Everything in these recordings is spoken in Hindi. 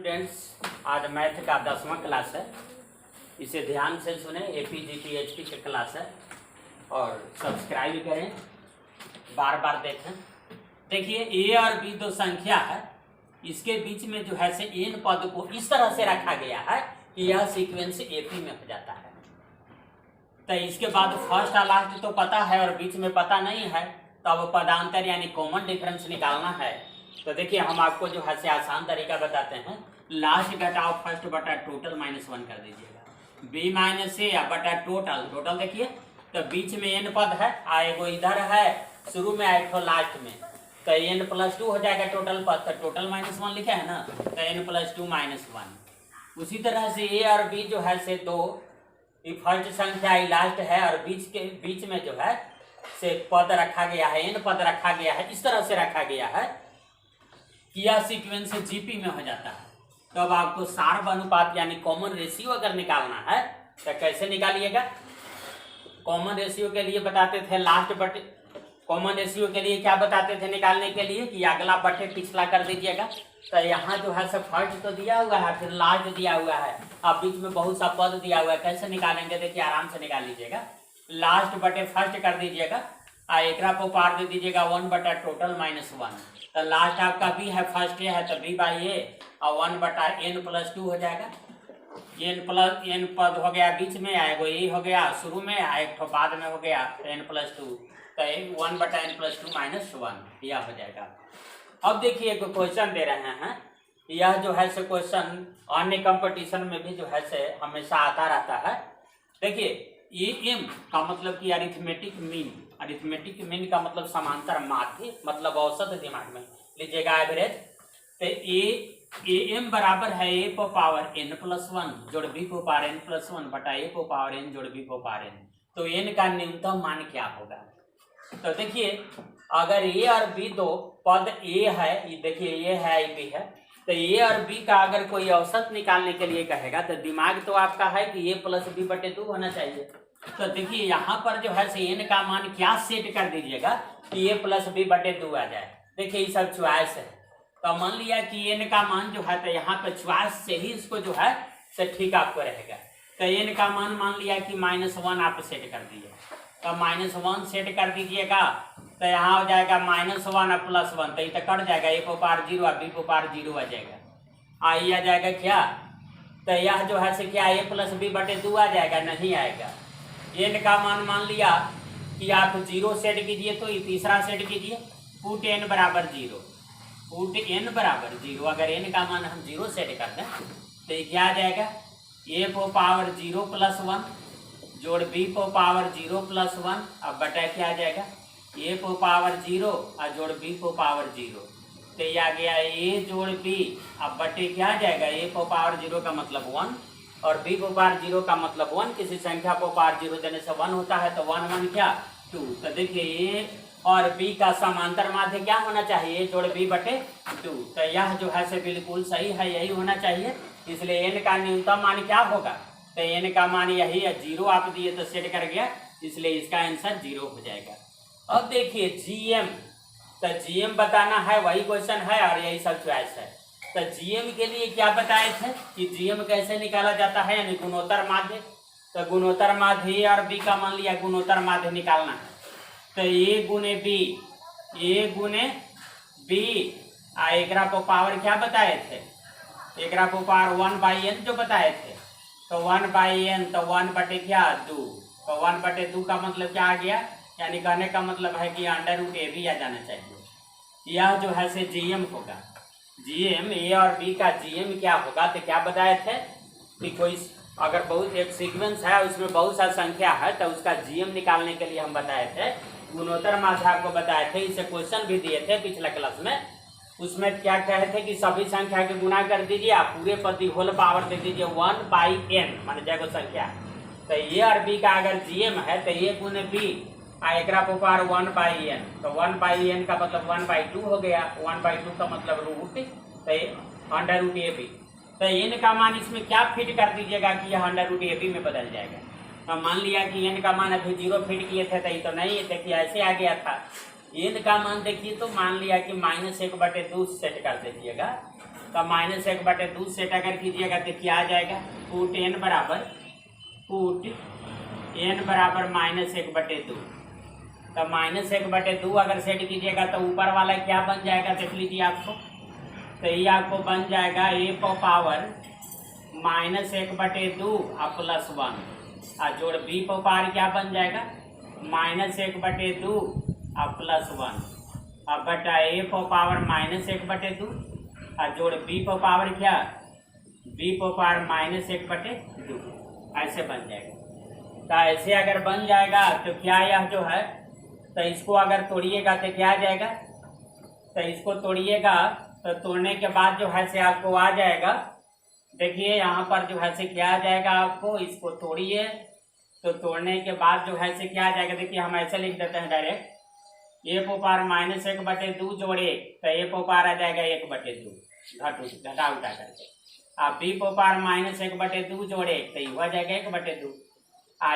स्टूडेंट्स, आज मैथ का 10वां क्लास है। इसे ध्यान से सुने। APGTHP की क्लास है और सब्सक्राइब करें, बार बार देखें। देखिए A और B दो संख्या है, इसके बीच में जो है से n पद को इस तरह से रखा गया है कि यह सीक्वेंस AP में हो जाता है। तो इसके बाद फर्स्ट और लास्ट तो पता है और बीच में पता नहीं है, तो अब पदांतर यानी कॉमन डिफरेंस निकालना है। तो देखिए हम आपको जो है से आसान तरीका बताते हैं। लास्ट घटाओ फर्स्ट बटा टोटल -1 कर दीजिएगा। B माइनस ए बटा टोटल देखिए, तो बीच में n पद है, एगो इधर है शुरू में, एक ठो लास्ट में, तो n+2 हो जाएगा टोटल पद। तो टोटल -1 लिखा है ना, तो n+2 -1। उसी तरह से A और B जो है से दो, फर्स्ट संख्या लास्ट है और बीच में जो है से पद रखा गया है, n पद रखा गया है, इस तरह से रखा गया है कि यह सीक्वेंस GP में हो जाता है। तो अब आपको सार्व अनुपात यानी कॉमन रेशियो अगर निकालना है तो कैसे निकालिएगा। कॉमन रेशियो के लिए बताते थे लास्ट बटे, कॉमन रेशियो के लिए क्या बताते थे निकालने के लिए कि अगला बटे पिछला कर दीजिएगा। तो यहाँ जो है सब फर्स्ट तो दिया हुआ है, फिर लास्ट दिया हुआ है, अब बीच में बहुत सा पद दिया हुआ है, कैसे निकालेंगे देखिए आराम से निकाल लीजिएगा। लास्ट बटे फर्स्ट कर दीजिएगा, एकरा को पार दे दीजिएगा 1 बटा टोटल -1। तो लास्ट आपका B है, फर्स्ट है तो B/A और 1 बटा n+2 हो जाएगा। n पद हो गया बीच में, एगो A हो गया शुरू में, एक ठो बाद में हो गया n+2, तो 1 बटा n+2 -1 यह हो जाएगा। अब देखिए एक क्वेश्चन दे रहे हैं, यह जो है से क्वेश्चन अन्य कंपटीशन में भी जो है से हमेशा आता रहता है। देखिए AM का मतलब कि अरिथमेटिक मीन का मतलब समांतर माध्य, मतलब औसत दिमाग में लीजिएगा एवरेज। तो AM बराबर है A को पावर n+1 जोड़ B को पावर n+1 बटा A को पावर n जोड़ B को पावर n। तो n का न्यूनतम मान क्या होगा। तो देखिए अगर A और B दो पद A है, ये देखिए A है B है, तो A और B का अगर कोई औसत निकालने के लिए कहेगा तो दिमाग तो आपका है कि A+B/2 होना चाहिए। तो देखिए यहाँ पर जो है से n का मान क्या सेट कर दीजिएगा कि A+B/2 आ जाए। देखिए ये सब चॉइस है, तो मान लिया कि n का मान जो है तो यहाँ पे चॉइस से ही इसको जो है से ठीक आपको रहेगा। तो n का मान लिया कि -1 आप सेट कर दीजिए, तो -1 सेट कर दीजिएगा, तो यहाँ हो जाएगा -1 और +1, तो ये तो कट जाएगा, A को पावर 0 और B को पावर 0 आ जाएगा। आई आ जाएगा क्या, तो यह जो है से क्या A+B/2 आ जाएगा, नहीं आएगा। n का मान लिया कि आप 0 सेट कीजिए, तो ये तीसरा सेट कीजिए, पुट n बराबर 0, अगर n का मान हम 0 सेट कर दें तो ये क्या आ जाएगा, A को पावर 0+1 जोड़ B को पावर 0+1, अब बटा क्या आ जाएगा, A को पावर 0 और जोड़ B को पावर 0, तो ये आ गया A जोड़ B, अब बटे क्या आ जाएगा, A को पावर 0 का मतलब 1 और B को पावर 0 का मतलब 1। किसी संख्या को पावर 0 देने से 1 होता है, तो 1 1 क्या 2। तो देखिए A और B का समांतर माध्य क्या होना चाहिए, A जोड़ B/2। तो यह जो है से बिल्कुल सही है, यही होना चाहिए। इसलिए n का न्यूनतम मान क्या होगा, तो n का मान यही है, 0 आप दिए तो सेट कर गया, इसलिए इसका आंसर 0 हो जाएगा। अब देखिए GM, तो GM बताना है, वही क्वेश्चन है और यही सब चॉइस है। तो GM के लिए क्या बताए थे कि GM कैसे निकाला जाता है, यानी गुणोत्तर माध्य। तो गुणोत्तर माध्य A और B का मान लिया गुणोत्तर माध्य निकालना है, तो A गुने B एकरा को पावर क्या बताए थे, एकरा को पावर 1/n जो बताए थे, तो 1/n, तो 1 बटे क्या 2, तो 1/2 का मतलब क्या आ गया, यानी कहने का मतलब है कि √AB आ जाना चाहिए। यह जो है से GM होगा। GM A और B का GM क्या होगा, तो क्या बताए थे कि कोई अगर बहुत एक सीक्वेंस है उसमें बहुत सा संख्या है तो उसका GM निकालने के लिए हम बताए थे गुणोत्तर माध्य आपको बताए थे। इसे क्वेश्चन भी दिए थे पिछले क्लास में, उसमें क्या कहे थे कि सभी संख्या के गुना कर दीजिए, आप पूरे पद की होल पावर दे दीजिए 1/n, मान जय को संख्या। तो A और B का अगर GM है तो A गुने B एकरा को पावर 1/n, तो 1/n का मतलब 1/2 हो गया, 1/2 का मतलब रूट, तो √AB। तो n का मान इसमें क्या फिट कर दीजिएगा कि यह √AB में बदल जाएगा। तो मान लिया कि n का मान अभी 0 फिट किए थे, तो ये तो नहीं, देखिए ऐसे आ गया था। n का मान देखिए तो मान लिया कि -1/2 सेट कर दीजिएगा, तो -1/2 सेट अगर कीजिएगा तो क्या आ जाएगा, पुट n बराबर -1/2। तो -1/2 अगर सेट कीजिएगा तो ऊपर वाला क्या बन जाएगा, देख लीजिए आपको। तो ये आपको बन जाएगा a पावर -1/2 और +1 और जोड़ b पावर क्या बन जाएगा, -1/2 और +1 और बटा a पावर -1/2 और जोड़ b पावर क्या, b पावर -1/2, ऐसे बन जाएगा। तो ऐसे अगर बन जाएगा तो क्या यह जो है, तो इसको अगर तोड़िएगा तो क्या आ जाएगा, तो इसको तोड़िएगा तो तोड़ने के बाद जो है से आपको आ जाएगा, देखिए यहाँ पर जो है से क्या आ जाएगा आपको, इसको तोड़िए तो तोड़ने के बाद जो है से क्या आ जाएगा, देखिए हम ऐसे लिख देते हैं डायरेक्ट, a पावर -1/2 जोड़े तो a पावर आ जाएगा 1/2 घटा उठा करके, आप b पावर -1/2 जोड़े तो ये आ जाएगा 1/2,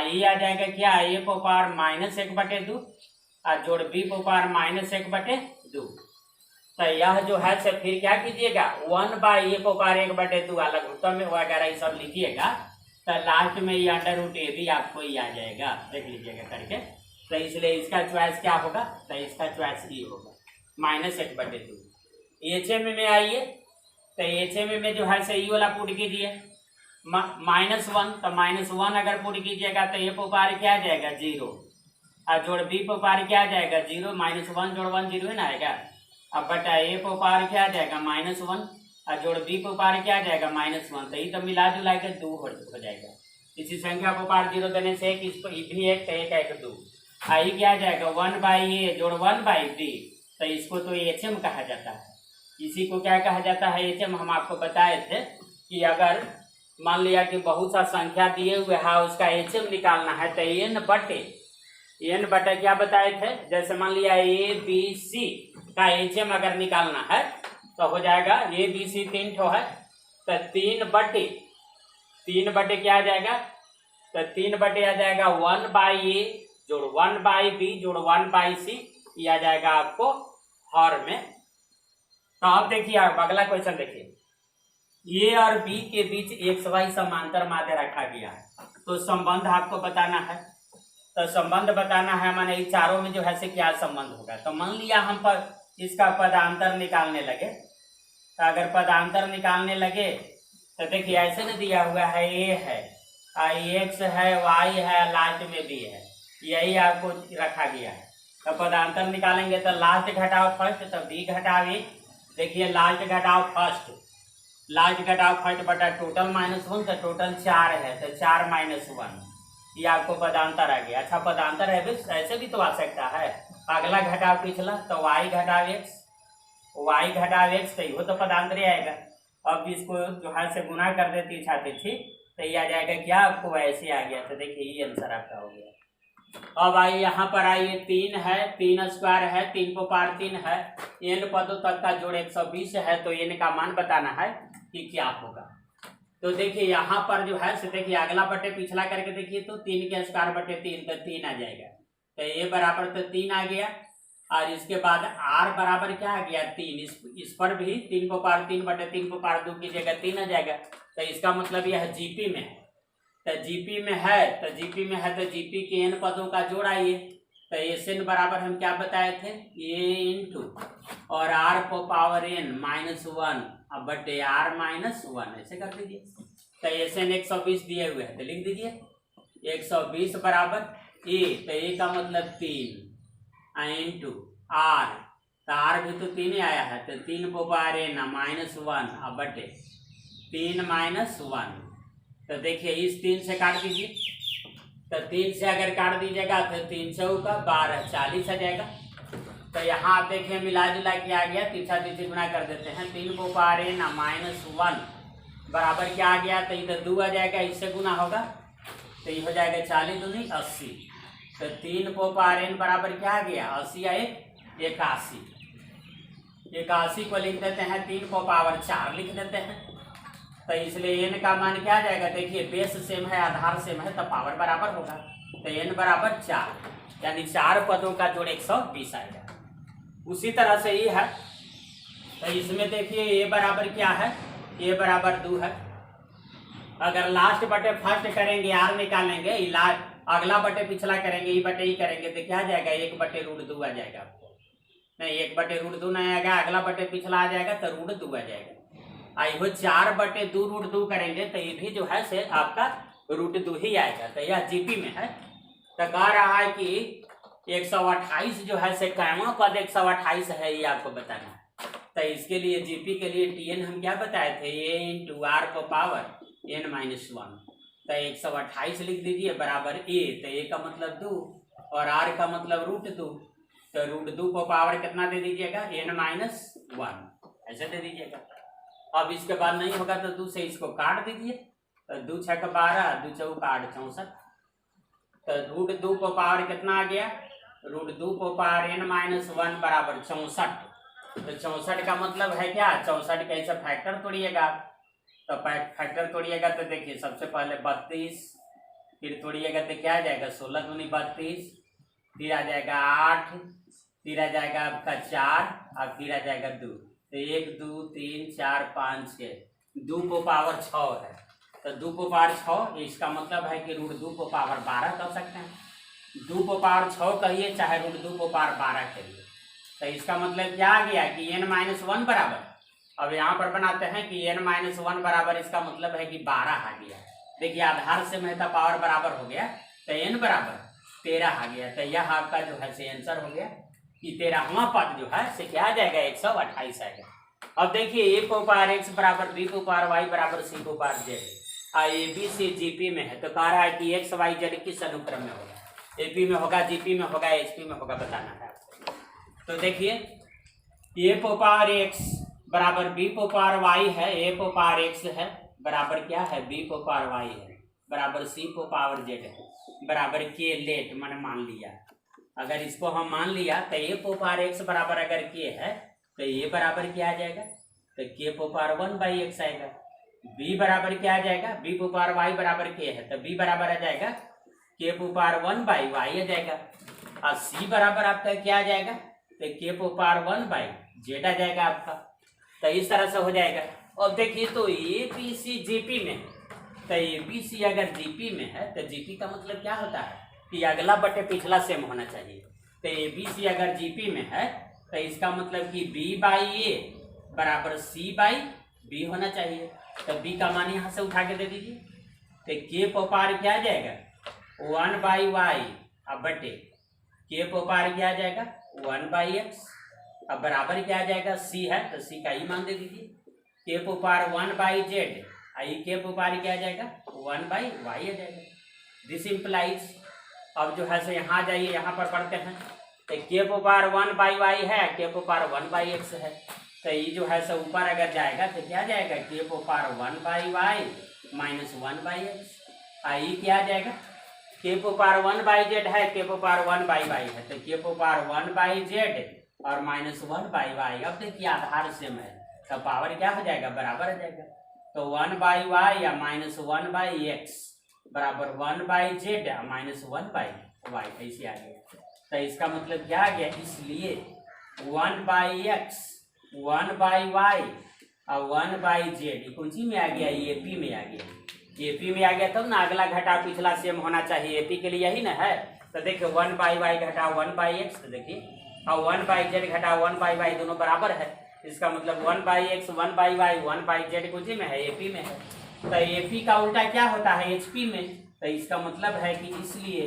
ये आ जाएगा क्या, a पावर -1/2 और जोड़ b पावर -1/2। तो यह जो है से फिर क्या कीजिएगा, 1/a पावर 1/2 अलग उत्तर में वगैरह ये सब लिखिएगा, तो लास्ट में ये √a भी आपको ये आ जाएगा, देख लीजिएगा करके। तो इसलिए इसका चॉइस क्या होगा, तो इसका चॉइस ये होगा -1/2। HM में आइए, तो HM में जो है से ये वाला पुट कीजिए -1, तो -1 अगर पुट कीजिएगा तो a पावर क्या आ जाएगा 0 और जोड़ b पावर क्या आ जाएगा 0, -1 जोड़ 1 0 है ना आएगा, अब बटा a पावर क्या आ जाएगा -1 और जोड़ b पावर क्या आ जाएगा -1, तो ये तो मिला जुला के 2 हो जाएगा। इसी संख्या पावर 0 देने से एक इसको भी एक तो एक 2, आई क्या आ जाएगा 1/a जोड़ 1/b, तो इसको तो HM कहा जाता है। इसी को क्या कहा जाता है, HM। हम आपको बताए थे कि अगर मान लिया कि बहुत सा संख्या दिए हुए है उसका HM निकालना है तो n बटे क्या बताए थे, जैसे मान लिया ABC का HM अगर निकालना है तो हो जाएगा ABC 3 ठो है तो 3 बटे क्या आ जाएगा, तो 3 बटे आ जाएगा 1/a जोड़ 1/b जोड़ 1/c, ये आ जाएगा आपको हर में। तो अब देखिए आप अगला क्वेश्चन देखिए, a और b के बीच XY समांतर माध्य रखा गया है, तो संबंध आपको बताना है। तो संबंध बताना है माने ये चारों में जो है से क्या संबंध होगा। तो मान लिया हम पर इसका पदांतर निकालने लगे, तो अगर पदांतर निकालने लगे तो देखिए ऐसे न दिया हुआ है, a है x है y है लास्ट में b है, यही आपको रखा गया है। तो पदांतर निकालेंगे तो लास्ट घटाओ फर्स्ट, तो b घटाओ a, देखिए लास्ट घटाओ फर्स्ट बटा टोटल -1, तो टोटल 4 है तो 4 - 1, ये आपको पदांतर आ गया। अच्छा पदांतर है भी ऐसे भी तो आ सकता है, अगला घटाओ पिछला तो y घटाओ x तो ये तो पदांतर ही आएगा। अब इसको जो है से गुना कर देती छाती थी तो ये आ जाएगा क्या, आपको वैसे आ गया। तो देखिए ये आंसर आपका हो गया। अब आइए यहाँ पर आइए 3 है, 3 स्क्वायर है, 3 पावर 3 है, n पदों तक का जोड़ 120 है, तो n का मान बताना है कि क्या होगा। तो देखिए यहाँ पर जो है देखिए अगला बटे पिछला करके देखिए, तो 3 के स्क्वायर बटे 3 तो 3 आ जाएगा, तो a बराबर तो 3 आ गया और इसके बाद r बराबर क्या आ गया 3, इस पर भी 3 पावर 3 बटे 3 पावर 2 की जगह 3 आ जाएगा। तो इसका मतलब यह जीपी में है, तो जीपी में है तो जीपी के n पदों का जोड़ आइए। तो SN बराबर हम क्या बताए थे, a इंटू और r को पावर n -1 अब बटे r -1 ऐसे कर दीजिए। तो SN 120 दिए हुए हैं तो लिख दीजिए 120 बराबर a, तो a का मतलब 3 इंटू r, तो r भी तो 3 ही आया है, तो 3 पावर n -1 अब बटे 3 -1। तो देखिए इस 3 से काट दीजिए, तो 3 से अगर काट दीजिएगा तो 3 से ऊपर 12 40 आ जाएगा। तो यहाँ आप देखिए मिला जुला के आ गया, तीसरा तीसरी गुना कर देते हैं, 3 पावर n -1 बराबर क्या आ गया, तो इधर 2 आ जाएगा, इससे गुना होगा तो ये हो जाएगा 40 दूनी 80। तो 3 पावर n बराबर क्या आ गया 80 या 81 को लिख देते हैं, 3 को पावर 4 लिख देते हैं। तो इसलिए n का मान क्या आ जाएगा, देखिए बेस सेम है आधार सेम है तो पावर बराबर होगा, तो n बराबर 4 यानी 4 पदों का जोड़ 120 आएगा। उसी तरह से ये है तो इसमें देखिए ए बराबर क्या है, ए बराबर 2 है। अगर लास्ट बटे फर्स्ट करेंगे आर निकालेंगे, अगला बटे पिछला करेंगे ई बटे ई करेंगे तो क्या आ जाएगा, 1 बटे √2 आ जाएगा आपको। नहीं 1 बटे √2 नहीं आएगा, अगला बटे पिछला आ जाएगा तो √2 आ जाएगा। आई हो 4 बटे 2 √2 करेंगे तो ये भी जो है से आपका √2 ही आएगा। तो यह जीपी में है। तो कह रहा है कि 128 जो है से कैमा पद 128 है, ये आपको बताना है। तो इसके लिए जीपी के लिए टीएन हम क्या बताए थे, a × r को पावर n-1। तो 128 लिख दीजिए बराबर a, तो a का मतलब 2 और r का मतलब √2। तो √2 को पावर कितना दे दीजिएगा, n-1 ऐसे दे दीजिएगा। अब इसके बाद नहीं होगा तो 2 से इसको काट दीजिए। तो 2 × 6 = 12, 2 × 4 = 8, 64। तो √2 को पावर कितना आ गया, √2 को पावर n-1 बराबर 64। तो 64 का मतलब है क्या, 64 का ऐसा फैक्टर तोड़िएगा। तो फैक्टर तोड़िएगा तो देखिए सबसे पहले 32, फिर तोड़िएगा तो क्या आ जाएगा, 16 दूनी 32, फिर आ जाएगा 8, फिर आ जाएगा आपका 4 और फिर आ जाएगा 2। तो 1 2 3 4 5 6, 2 को पावर 6 है। तो 2 को पावर 6, इसका मतलब है कि √2 को पावर 12 कर सकते हैं। 2 को पावर 6 कहिए चाहे √2 को पावर 12 कहिए। तो इसका मतलब क्या आ गया कि n-1 बराबर, अब यहाँ पर बनाते हैं कि n-1 बराबर, इसका मतलब है कि 12 आ गया। देखिए आधार से मेहता पावर बराबर हो गया, तो n बराबर 13 आ गया। तो यह आपका जो है से आंसर हो गया कि 13वां पद जो है से क्या आ जाएगा, 128 आएगा। अब देखिए a को पावर x बराबर b को पावर y बराबर c को पावर z, ABC जीपी में है। तो कह रहा है कि x y z किस अनुक्रम में होगा, AP में होगा, GP में होगा, HP में होगा, बताना है आपको। तो देखिए a को पावर x बराबर b को पावर y है, a को पावर x है बराबर क्या है, b को पावर y है बराबर c को पावर z है बराबर k लेट मैंने मान लिया। अगर इसको हम मान लिया तो a को पावर x बराबर अगर k है तो a बराबर क्या आ जाएगा, तो k को पावर 1/x आएगा। b बराबर क्या आ जाएगा, b को पावर y बराबर k है तो b बराबर आ जाएगा k को पावर 1/y आ जाएगा। और c बराबर आपका क्या आ जाएगा, तो k को पावर 1/z आ जाएगा आपका। तो इस तरह से हो जाएगा। और देखिए तो ABC जीपी में, तो ABC अगर जीपी में है तो जीपी का मतलब क्या होता है कि अगला बटे पिछला सेम होना चाहिए। तो ABC अगर जीपी में है तो इसका मतलब कि B/A बराबर C/B होना चाहिए। तो B का मान यहाँ से उठा के दे दीजिए। तो K को पार क्या आ जाएगा, 1/y अब बटे K को पार क्या आ जाएगा, 1/x। अब बराबर क्या आ जाएगा, C है तो C का ही मान दे दीजिए। K को पार 1/z, आई K को पार क्या आ जाएगा, 1/y आ जाएगा। दिस इम्प्लाइज, अब जो है से यहाँ जाइए, यहाँ पर पढ़ते हैं तो K को पार 1/y है, K को पार 1/x है। तो ये जो है से ऊपर अगर जाएगा तो क्या जाएगा, K को पार 1/y माइनस 1/x। आई क्या आ जाएगा, K को पार 1/z है, K को पार 1/y है तो K को पार 1/z और माइनस 1/y। अब देखिए आधार सेम है तो पावर क्या हो जाएगा, बराबर आ जाएगा। तो 1/y या माइनस 1/x बराबर 1/z या माइनस 1/y ऐसे आ गया। तो इसका मतलब क्या आ गया, इसलिए 1/x 1/y और 1/z कौन सी में आ गया, AP में आ गया। AP में आ गया तब ना अगला घटाव पिछला सेम होना चाहिए, AP के लिए यही ना है। तो देखिए 1/y घटाव 1/x, तो देखिए और 1/z घटाव 1/y दोनों बराबर है। इसका मतलब 1/x 1/y 1/z कुछ में है, AP में है। तो AP का उल्टा क्या होता है, HP में। तो इसका मतलब है कि इसलिए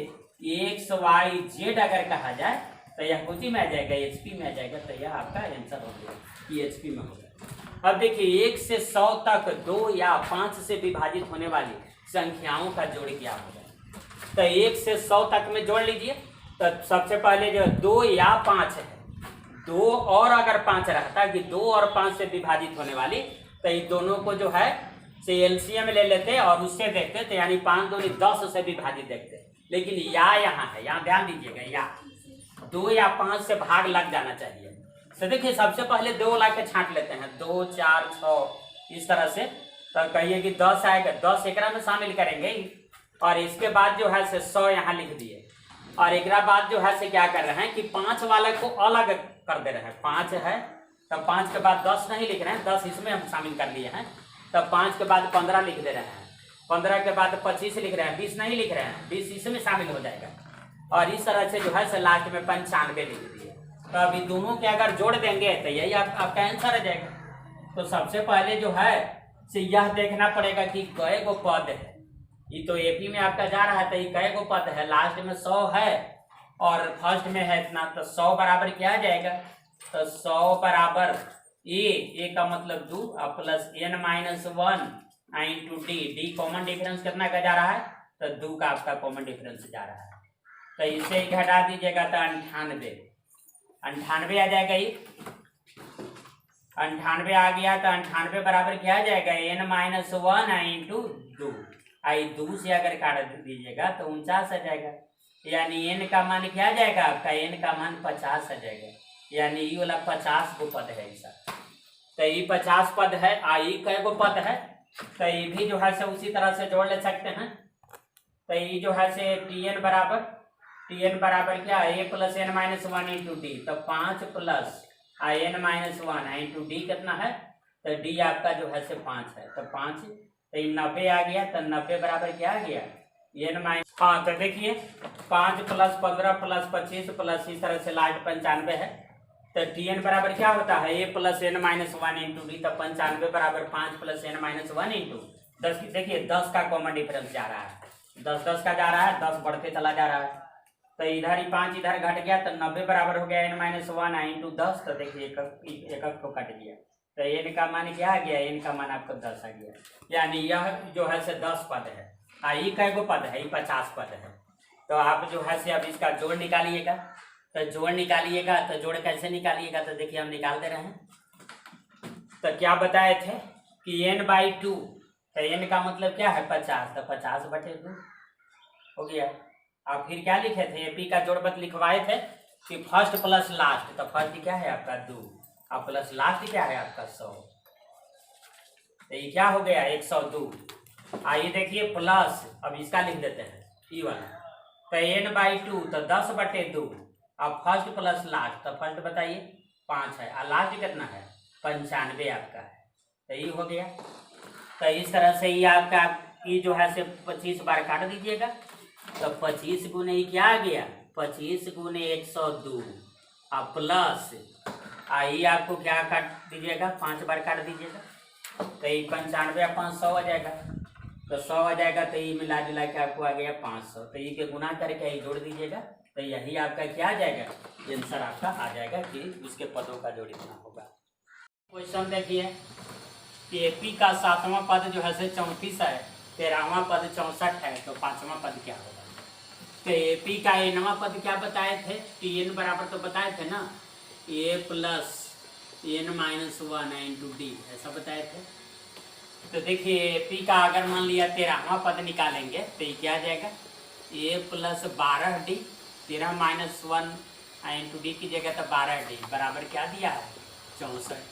x y z अगर कहा जाए तो यह कुछ में आ जाएगा, HP में आ जाएगा। तो यह आपका आंसर हो गया कि HP में होगा। अब देखिए 1 से 100 तक 2 या 5 से विभाजित होने वाली संख्याओं का जोड़ क्या होगा। तो 1 से 100 तक में जोड़ लीजिए। तो सबसे पहले जो 2 या 5 है, 2 और अगर 5 रहता कि 2 और 5 से विभाजित होने वाली, तो ये दोनों को जो है से एलसीएम ले लेते और उससे देखते, तो यानी 5 दूनी 10 से विभाजित देखते। लेकिन यहाँ है, यहाँ ध्यान दीजिएगा, या 2 या 5 से भाग लग जाना चाहिए। तो देखिए सबसे पहले 2 ला के छांट लेते हैं, 2 4 6 इस तरह से। तो कहिए कि 10 आएगा, 10 एकरा में शामिल करेंगे और इसके बाद जो है से 100 यहाँ लिख दिए। और एक बाद जो है से क्या कर रहे हैं कि 5 वाले को अलग कर दे रहे हैं। 5 है तब 5 के बाद 10 नहीं लिख रहे हैं, 10 इसमें हम शामिल कर लिए हैं। तब 5 के बाद 15 लिख दे रहे हैं, 15 के बाद 25 लिख रहे हैं, 20 नहीं लिख रहे हैं, 20 इसमें शामिल हो जाएगा। और इस तरह से जो है से लास्ट में 95 लिख दिए। तो अभी दोनों के अगर जोड़ देंगे तो यही आपका आंसर आ जाएगा। तो सबसे पहले जो है से यह देखना पड़ेगा कि कै गो पद है। ये तो एपी में आपका जा रहा है, तो ये कै गो पद है, लास्ट में 100 है और फर्स्ट में है इतना, तो 100 बराबर क्या आ जाएगा, तो 100 बराबर ए का मतलब 2 plus n-1 into D common difference कितना का जा रहा है, तो 2 का आपका कॉमन डिफरेंस जा रहा है। तो इसे ही घटा दीजिएगा तो 98 आ जाएगा। ये 98 आ गया तो 98 बराबर क्या आ जाएगा, n-1 इंटू 2। आई 2 से अगर काट दीजिएगा तो 49 आ जाएगा। यानी n का मान क्या आ जाएगा आपका, n का मान 50 आ जाएगा। यानी ये वाला 50 गो पद है ऐसा। तो ये 50 पद है, आई कै गो पद है, तो ये भी जो है से उसी तरह से जोड़ ले सकते हैं। तो ये जो है से tn बराबर क्या है, a plus n-1 into D. तो 5 प्लस n-1 इंटू डी कितना है, तो डी आपका जो है से 5 है। तो 5 तो 90 आ गया। तो 90 बराबर क्या आ गया, n-, हाँ तो देखिए 5 प्लस 15 प्लस 25 प्लस इस तरह से लास्ट 95 है। तो tn बराबर क्या होता है, a plus n-1 into D. तो 95 बराबर 5 प्लस n-1 इंटू 10। देखिए 10 का कॉमन डिफरेंस जा रहा है, 10 का जा रहा है, 10 बढ़ते चला जा रहा है। तो इधर ही 5 इधर घट गया, तो 90 बराबर हो गया n-1 इंटू 10। तो देखिए एक को कट गया, तो n का मान क्या आ गया, n का मान आपको 10 आ गया। यानी यह जो है से 10 पद है। ये कै गो पद है, ये 50 पद है। तो आप जो है से अब इसका जोड़ निकालिएगा। तो जोड़ निकालिएगा, तो जोड़ कैसे निकालिएगा, तो देखिए हम निकाल दे रहे हैं। तो क्या बताए थे कि n/2, तो n का मतलब क्या है 50, तो 50/2 हो गया। आप फिर क्या लिखे थे, एपी का जोड़बत लिखवाए थे कि फर्स्ट प्लस लास्ट। तो फर्स्ट क्या है आपका 2 और प्लस लास्ट क्या है आपका 100। तो ये क्या हो गया 102। आइए देखिए प्लस, अब इसका लिख देते हैं ई वाला। तो n/2 तो 10/2 अब फर्स्ट प्लस लास्ट। तो फर्स्ट बताइए 5 है और लास्ट कितना है 95 आपका है। तो ये हो गया। तो इस तरह से ये आपका ये जो है से 25 बार काट दीजिएगा। तो 25 गुने क्या आ गया, 25 गुने 102 और प्लस आई आपको क्या काट दीजिएगा, 5 बार काट दीजिएगा। तो ये 95 और 500 आ जाएगा। तो 100 आ जाएगा। तो ये मिला जुला के आपको आ गया 500। तो ये के गुना करके ये जोड़ दीजिएगा। तो यही आपका क्या आ जाएगा, आंसर आपका आ जाएगा कि उसके पदों का जोड़ इतना होगा। क्वेश्चन देखिए कि एपी का 7वां पद जो है से 34 है, 13वां पद 64 है, तो 5वां पद क्या होगा। तो एपी का nवां पद क्या बताए थे, tn बराबर तो बताए थे ना, a plus n-1 into D, ऐसा बताए थे। तो देखिए एपी का अगर मान लिया 13वां पद निकालेंगे तो ये क्या आ जाएगा, a plus 12d, 13 minus 1 into D की जगह तो 12d बराबर क्या दिया है 64।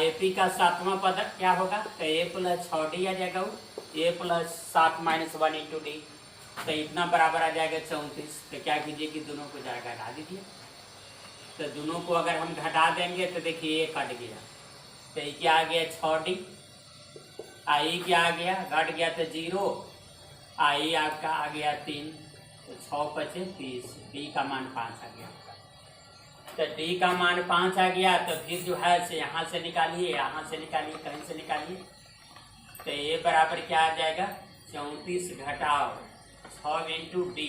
एपी का 7वां पद क्या होगा, तो a प्लस 6d आ जाएगा, a plus 7 minus 1 into D. तो इतना बराबर आ जाएगा 34। तो क्या कीजिए कि दोनों को जाएगा घटा दीजिए। तो दोनों को अगर हम घटा देंगे तो देखिए ये कट गया। तो ये क्या आ गया 6d, आई क्या आ गया घट गया तो 0, आई आपका आ गया 3, तो 6 × 5 = 30, डी का मान 5 आ गया। तो डी का मान 5 आ गया। तो फिर जो है से यहाँ से निकालिए, यहाँ से निकालिए, कहीं से निकालिए। तो ये बराबर क्या आ जाएगा 34 घटाओ 6 इंटू डी।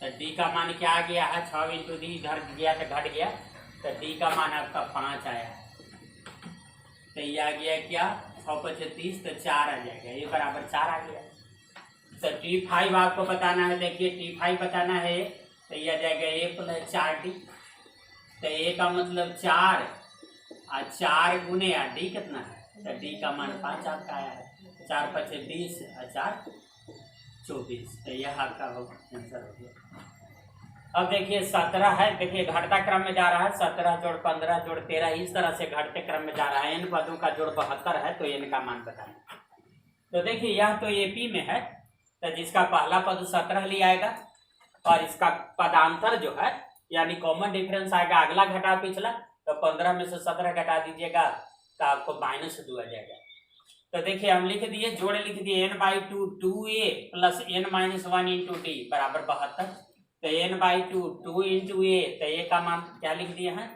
तो डी का मान क्या आ गया है 6 इंटू डी, इधर गया तो घट गया। तो डी का मान आपका 5 आया है। तो ये आ गया क्या 6 × 5 = 30, तो 4 आ जाएगा, ये बराबर 4 आ गया। तो T5 आपको बताना है। देखिए T5 बताना है, तो ये आ जाएगा a प्लस 4d। तो a का मतलब 4 और 4 गुने d कितना है, तो d का मान 5 आपका आया है। 4 × 5 = 20 और 4 = 24। तो यह आपका आंसर हो गया। अब देखिए 17 है, देखिए घटता क्रम में जा रहा है, 17 जोड़ 15 जोड़ 13 इस तरह से घटते क्रम में जा रहा है। n पदों का जोड़ 72 है, तो n का मान बताएं। तो देखिए यह तो एपी में है, तो जिसका पहला पद 17 ले आएगा और इसका पदांतर जो है यानी कॉमन डिफरेंस आएगा अगला घटा पिछला, तो 15 में से 17 घटा दीजिएगा तो आपको -2 आ जाएगा। तो देखिए हम लिख दिए, जोड़े लिख दिए, n/2 2a plus n-1 into D बराबर 72। तो n/2 2 इंटू ए, तो ए का मान क्या लिख दिए हैं,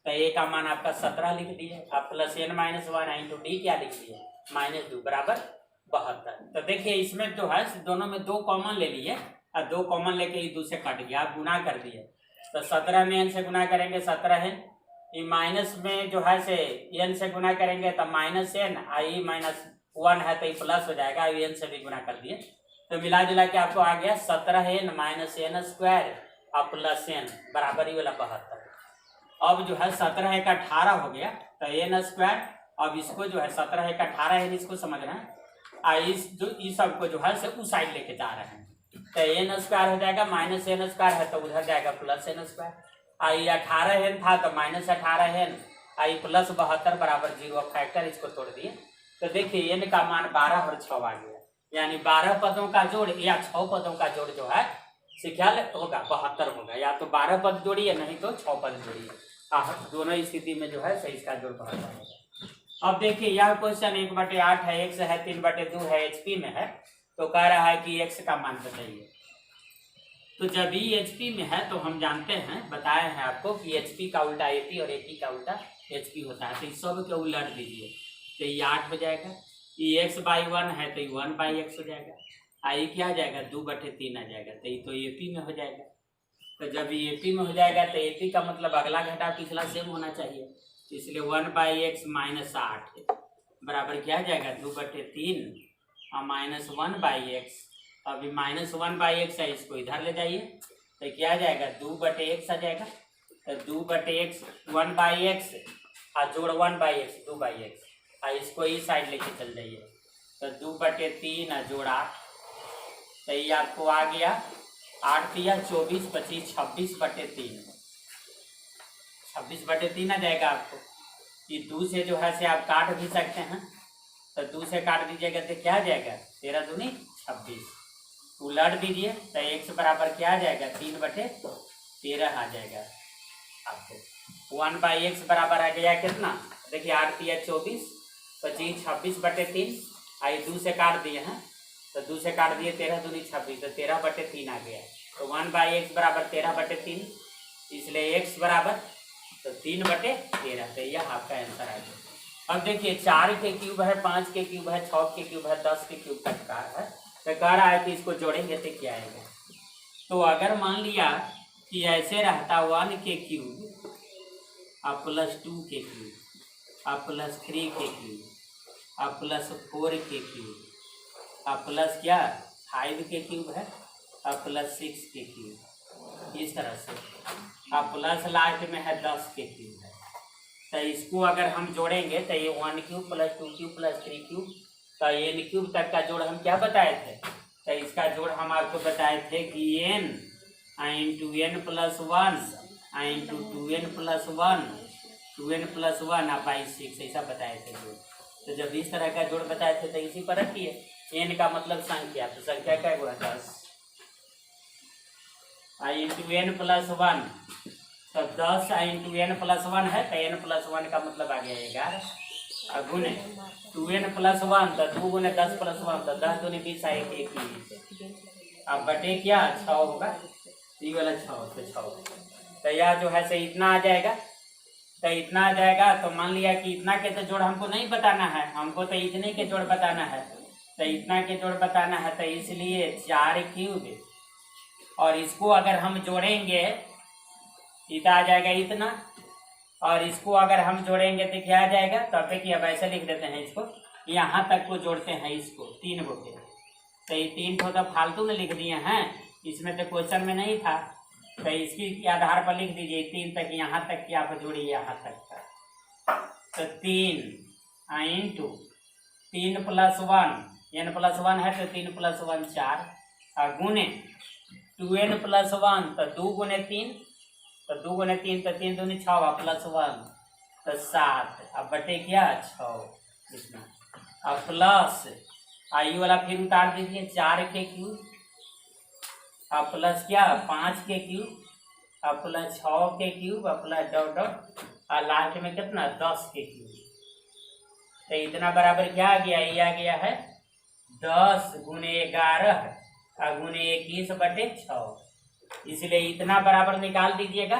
तो ए का मान आपका 17 लिख दिए। अब प्लस n-1 इंटू डी क्या लिख दिए, -2 बराबर 72। तो देखिए इसमें जो है दोनों में 2 कॉमन ले लिए और 2 कॉमन लेके ये 2 से कट गया, आप गुना कर दिए। तो 17 में n से गुना करेंगे 17 है, ये माइनस में जो है से n से गुना करेंगे तो -n, आई -1 है तो ये प्लस हो जाएगा, n से भी गुना कर दिए। तो मिला जुला के आपको आ गया 17n - n स्क्वायर और प्लस n बराबर ही वाला 72। अब जो है 17 एक 18 हो गया, तो n स्क्वायर, अब इसको जो है 17 एक 18 है, इसको समझना है। इस सबको जो है से उस साइड लेके जा रहे हैं, तो n स्क्वायर हो जाएगा, -n स्क्वायर है तो उधर जाएगा प्लस n स्क्वायर। आई 18n था तो -18n, आई प्लस 72 बराबर 0, फैक्टर इसको तोड़ दिए। तो देखिए n का मान 12 और 6 आ गया, यानी 12 पदों का जोड़ या 6 पदों का जोड़ जो है से क्या होगा, 72 होगा। या तो 12 पद जोड़िए, नहीं तो 6 पद जोड़िए, दोनों स्थिति में जो है सही इसका जोड़ 72 होगा। अब देखिए यह क्वेश्चन 1/8 है, x है, 3/2 है, HP में है, तो कह रहा है कि x का मान बताइए। तो जब ये HP में है तो हम जानते हैं, बताए हैं आपको कि HP का उल्टा AP और AP का उल्टा HP होता है। तो इस सब के उलट दीजिए, तो ये 8 हो जाएगा। ये x/1 है तो ये 1/x हो जाएगा, आई क्या आ जाएगा, 2/3 आ जाएगा। तो ये तो AP में हो जाएगा। तो जब ये AP में हो जाएगा तो AP का मतलब अगला घटा पिछला सेम होना चाहिए, इसलिए 1/x - 8 बराबर क्या आ जाएगा, 2/3 और -1/x। अभी -1/x है, इसको इधर ले जाइए तो क्या आ जाएगा, 2/x आ जाएगा। तो 2/x 1/x और जोड़ 1/x 2/x, और इसको इस साइड लेके चल जाइए तो 2/3 और जोड़ 8, तो ये आपको आ गया 8 या 24 25 26/3, 26/3 आ जाएगा आपको। ये 2 से जो है से आप काट भी सकते हैं, तो 2 से काट दीजिएगा तो क्या आ जाएगा, 13 दूनी 26, उलट दीजिए तो x बराबर क्या आ जाएगा, 3/13 आ जाएगा आपको। 1/x बराबर आ गया कितना, देखिए 8 या 24 25 26/3, आई 2 से काट दिए हैं तो 2 से काट दिए, 13 दूनी 26, तो 13/3 आ गया। तो 1/x बराबर 13/3, इसलिए x बराबर तो 3/13, तो यह आपका आंसर आ गया। अब देखिए 4 के क्यूब है, 5 के क्यूब है, 6 के क्यूब है, 10 के क्यूब तक का है, तो कह रहा है कि इसको जोड़ेंगे तो क्या आएगा। तो अगर मान लिया कि ऐसे रहता 1 के क्यूब और +2 के क्यूब और +3 के क्यूब और +4 के क्यूब और प्लस क्या 5 के क्यूब है और +6 के क्यूब, इस तरह से, और प्लस लास्ट में है 10 के क्यूब है। तो इसको अगर हम जोड़ेंगे तो ये 1 क्यूब +2 क्यूब +3 क्यूब, तो n क्यूब तक का जोड़ हम क्या बताए थे, तो इसका जोड़ हम आपको बताए थे कि n into n + 1 into 2n + 1 2n + 1 और बाई 6, ऐसा बताए थे जोड़। तो जब इस तरह का जोड़ बताए थे तो इसी पर रखिए, n का मतलब संख्या, तो संख्या क्या हुआ 10 इंटू n + 1, तो 10 इंटू n + 1 है, तो n + 1 का मतलब आ गया 11, और गुने 2n + 1 तो 2 गुने 10 + 1 तो 10 दूनी 20 आए 21, अब बटे क्या 6 होगा, ये वाला 6 तो 6, तो यह जो है से इतना आ जाएगा। तो इतना आ जाएगा, तो मान लिया कि इतना के तो जोड़ हमको नहीं बताना है, हमको तो इतने के जोड़ बताना है, तो इतना के जोड़ बताना है, तो इसलिए 4 क्यूब, और इसको अगर हम जोड़ेंगे इतना आ जाएगा इतना, और इसको अगर हम जोड़ेंगे तो क्या आ जाएगा, तो अब देखिए अब ऐसे लिख देते हैं इसको, यहाँ तक को जोड़ते हैं इसको 3 गो के, तो ये 3 को तो फालतू में लिख दिए हैं, इसमें तो क्वेश्चन में नहीं था, तो इसकी आधार पर लिख दीजिए 3 तक, यहाँ तक की आप जोड़िए यहाँ तक का, तो 3 इंटू 3 + 1 n + 1 है तो 3 + 1 4, और गुने 2n + 1 तो 2 गुने 3, तो 2 गुने 3 तो 3 दूनी 6 +1 तो 7, अब बटे क्या 6 इतना, अब प्लस आई वाला फिर उतार दीजिए 4 के क्यूब, अब प्लस क्या 5 के क्यूब, अब प्लस 6 के क्यूब, अब प्लस डॉट और लास्ट में कितना 10 के क्यूब। तो इतना बराबर क्या आ गया, ये आ गया है 10 गुने 11 और गुने 21/6। इसलिए इतना बराबर निकाल दीजिएगा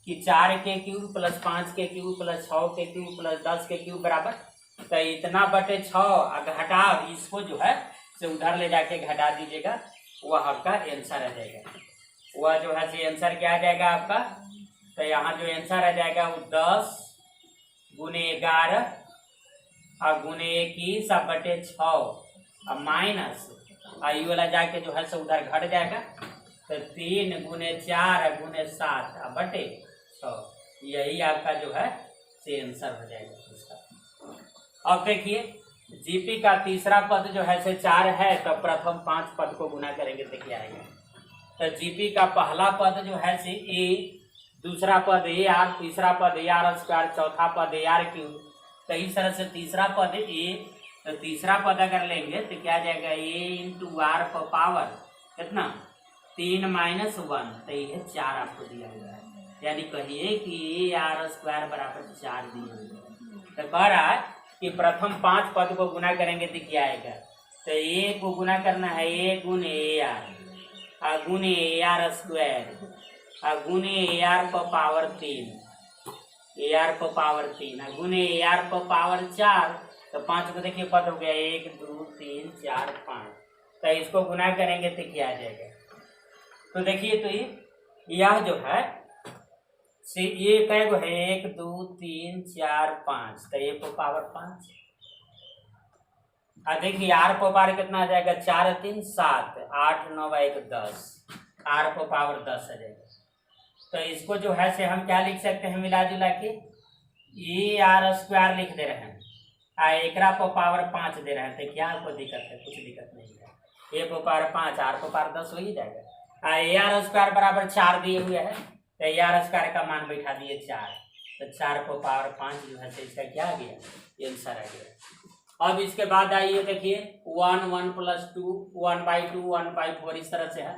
कि 4 के क्यूब प्लस 5 के क्यूब प्लस 6 के क्यूब प्लस 10 के क्यूब बराबर। तो इतना बटे 6 घटा, इसको जो है से उधर ले जाके घटा दीजिएगा, वह आपका आंसर आ जाएगा। वह जो है से आंसर क्या आ जाएगा आपका, तो यहाँ जो आंसर आ जाएगा वो 10 गुने 11 और गुने 21/6 और माइनस ये वाला जाके जो है से उधर घट जाएगा। तो 3 गुने 4 गुने 7/6, यही आपका जो है से आंसर हो जाएगा इसका। अब देखिए जीपी का तीसरा पद जो है से 4 है, तो प्रथम 5 पद को गुना करेंगे तो क्या आएगा। तो जीपी का पहला पद जो है से ए, दूसरा पद ए आर, तीसरा पद ए आर स्क्वायर, चौथा पद ए आर क्यूब। तो इस तरह से तीसरा पद ए, तो तीसरा पद अगर लेंगे तो क्या जाएगा ए इंटू आर पर पावर कितना 3 माइनस 1, तो ये 4 आपको दिया हुआ है। यानी कहिए कि ए आर स्क्वायर बराबर 4 दिया हुआ है। तो कह रहा है कि प्रथम 5 पद को गुना करेंगे तो क्या आएगा। तो ए को गुना करना है ए गुने ए आर गुने ए आर स्क्वायर गुने ए आर पर पावर 3, ए आर पर पावर 3 गुने ए आर पर पावर 4। तो 5 को देखिए पद हो गया 1 2 3 4 5। तो इसको गुना करेंगे तो क्या आ जाएगा। तो देखिए तो यह जो है से ये कै गो है 1 2 3 4 5, तो ए पर पावर 5। देखिए आर पर पावर कितना आ जाएगा 4 3 7 8 9 1 10, आर पर पावर 10 आ जाएगा। तो इसको जो है से हम क्या लिख सकते हैं मिला जुला के ए आर स्क्वायर लिख दे रहे हैं, एकरा पर पावर 5 दे रहे हैं। तो क्या आपको दिक्कत है, कुछ दिक्कत नहीं है। ए पर पावर 5 आर पर पावर 10 हो ही जाएगा। ए आर स्क्वायर बराबर 4 दिए हुए है, तो ए आर स्क्वायर का मान बैठा दिए 4, तो 4 पर पावर 5 जो है से इसका क्या आ गया आंसर आ गया। अब इसके बाद आइए देखिए 1 1 प्लस 2 1/2 1/4 इस तरह से है।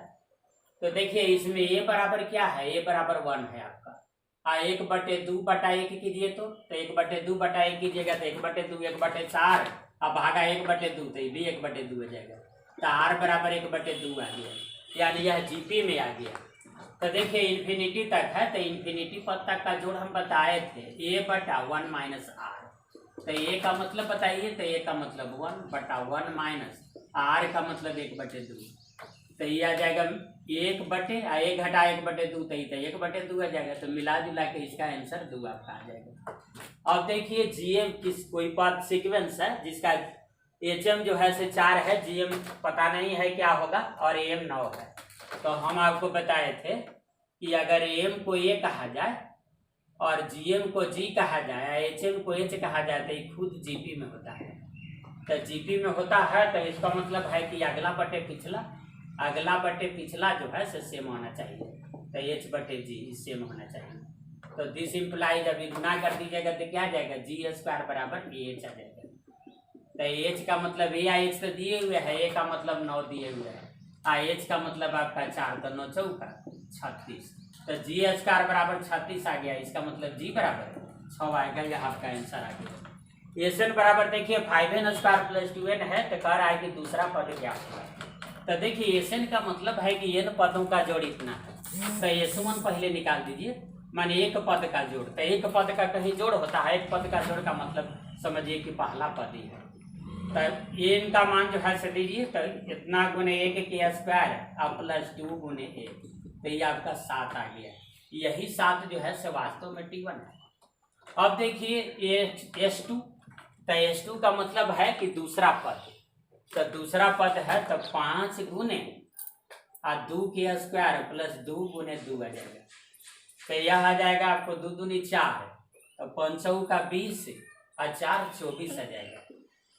तो देखिए इसमें ए बराबर क्या है, ए बराबर 1 है आपका। 1/2/1 कीजिए तो 1/2/1 कीजिएगा तो 1/2 1/4 अब भागा 1/2, तो ये भी 1/2 हो जाएगा। तो आर बराबर 1/2 आ गया, यानी यह जीपी में आ गया। तो देखिए इन्फिनिटी तक है, तो इन्फिनिटी पद तक का जोड़ हम बताए थे a/1 माइनस आर। तो ए का मतलब बताइए, तो ए का मतलब 1/1 माइनस आर का मतलब 1/2। तो ये आ जाएगा 1 घटा 1/2, तो 1/2 आ जाएगा। तो मिला जुला के इसका आंसर 2 आपका आ जाएगा। अब देखिए जीएम किस कोई पद सीक्वेंस है जिसका एचएम जो है से 4 है, जीएम पता नहीं है क्या होगा और एम 9 है। तो हम आपको बताए थे कि अगर एम को ए कहा जाए और जीएम को जी कहा जाए, एचएम को एच कहा जाए, तो ये खुद जीपी में होता है। तो जीपी में होता है तो इसका मतलब है कि अगला बटे पिछला जो है सेम होना चाहिए। तो h/g सेम होना चाहिए। तो दिस इम्प्लाई जब गुना कर दीजिएगा तो क्या आ जाएगा g² बराबर एच आ जाएगा। तो एच का मतलब ए एच तो दिए हुए है, ए का मतलब 9 दिए हुए है, एच का मतलब आपका 4, तो 9 चौका 36। तो g² बराबर 36 आ गया, इसका मतलब g बराबर 6 आएगा। यह आपका आंसर आ गया। एस एन बराबर देखिए 5n² + 2n है, तो कह रहा है कि दूसरा पद क्या होगा। तो देखिए एस एन का मतलब है कि n पदों का जोड़ इतना है। तो S1 पहले निकाल दीजिए, माने एक पद का जोड़। तो एक पद का कहीं जोड़ होता है, एक पद का जोड़ का मतलब समझिए कि पहला पद ही है। तो n का मान जो है से दीजिए, तो इतना गुने 1 के स्क्वायर अब +2 गुने 1, तो ये आपका 7 आ गया। यही 7 जो है से वास्तव में T1 है। अब देखिए S2, तो S2 का मतलब है कि दूसरा पद। तो दूसरा पद है तो 5 गुने 2 के स्क्वायर +2 गुने 2 आ जाएगा। तो यह आ जाएगा आपको 2 दूनी 4, तो 5 का 20 और 4 24 आ जाएगा।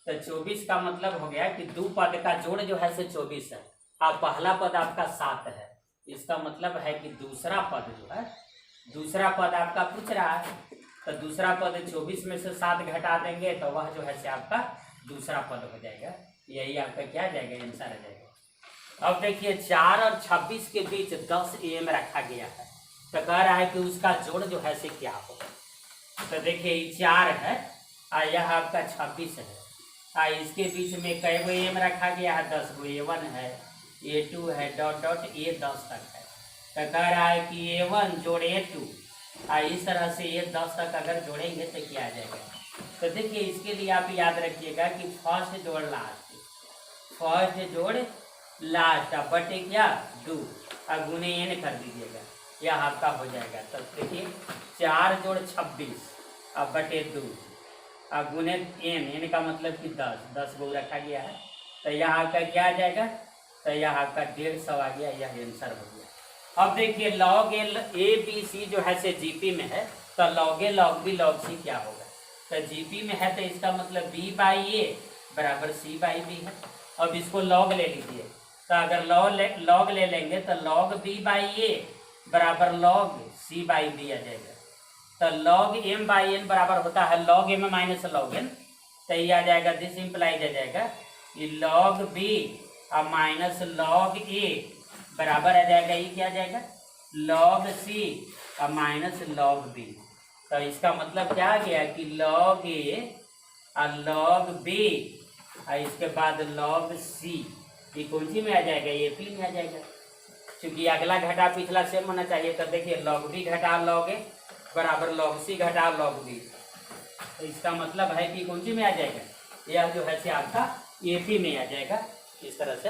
तो 24 का मतलब हो गया कि 2 पद का जोड़ जो है से 24 है, और पहला पद आपका 7 है। इसका मतलब है कि दूसरा पद जो है, दूसरा पद आपका पूछ रहा है, तो दूसरा पद 24 में से 7 घटा देंगे तो वह जो है से आपका दूसरा पद हो जाएगा। यही आपका क्या आ जाएगा आंसर आ जाएगा। अब देखिए 4 और 26 के बीच 10 am रखा गया है, तो कह रहा है कि उसका जोड़ जो है से क्या होगा। तो देखिए ये 4 है और यह आपका 26 है। इसके बीच में कई गो एम रखा गया है, 10 गो A1 है, A2 है, डॉट डॉट A10 तक है। तो कह रहा है कि A1 जोड़ A2, इस तरह से A10 तक अगर जोड़ेंगे तो क्या आ जाएगा। तो देखिए इसके लिए आप याद रखिएगा कि फर्स्ट जोड़ लास्ट, फर्स्ट जोड़ लास्ट अब बटे क्या 2 और गुने n कर दीजिएगा, यह आपका हो जाएगा। तो देखिए 4 जोड़ 26 अब बटे 2 और गुने n का मतलब कि 10 गो रखा गया है। तो यह आपका क्या आ जाएगा, तो यह आपका 150 आ गया, यह आंसर हो गया। अब देखिए log a b c जो है से जीपी में है, तो log a log b log c क्या होगा। तो जीपी में है तो इसका मतलब b बाई ए बराबर c बाई बी है। अब इसको log ले लीजिए, तो अगर log ले लेंगे तो log b बाई ए बराबर log c बाई बी आ जाएगा। तो log m बाई n बराबर होता है log m minus log n, तो ये आ जाएगा, दिस इम्प्लाइज आ जाएगा ये log b और माइनस log a बराबर आ जाएगा, ये क्या आ जाएगा log c और माइनस log b। तो इसका मतलब क्या आ गया कि log a और log b और इसके बाद log c, ये कौन सी में आ जाएगा, ये पी में आ जाएगा। क्योंकि अगला घटा पिछला सेम होना चाहिए। तो देखिए log b घटा log a बराबर log c घटा log b, तो इसका मतलब है कि कौन सी में आ जाएगा, यह जो है से आपका AP में आ जाएगा। इस तरह से